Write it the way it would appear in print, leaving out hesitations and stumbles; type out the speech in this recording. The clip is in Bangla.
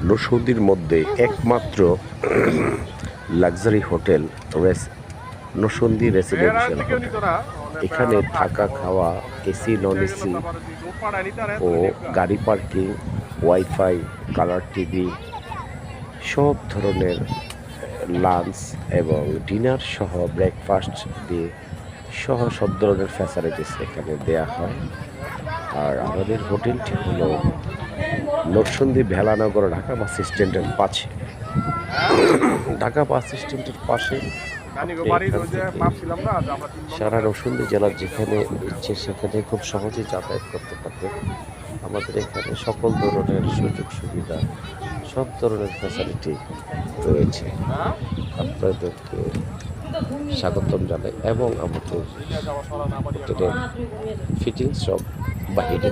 নরসিংদীর মধ্যে একমাত্র luxury hotel Narsingdi residential hotel. এখানে থাকা খাওয়া, এসি নন এসি ও গাড়ি পার্কিং, ওয়াইফাই, কালার টিভি, সব ধরনের লাঞ্চ এবং ডিনার সহ ব্রেকফাস্ট দিয়ে সহ সব ধরনের ফ্যাসিলিটিস এখানে দেয়া হয়। আর আমাদের হোটেলটি হলো নরসিংদী ভেলানগর ঢাকা বাস স্ট্যান্ডের পাশে। ঢাকা বাস স্ট্যান্ডের পাশে সারা নরসিংদী জেলার যেখানে ইচ্ছে সেখানে খুব সহজেই যাতায়াত করতে পারবেন। আমাদের এখানে সকল ধরনের সুযোগ সুবিধা, সব ধরনের ফ্যাসিলিটি রয়েছে। আপনাদেরকে স্বাগতম জানাই এবং আমাদের হোটেলের ফিটিংস সব বাহিরে।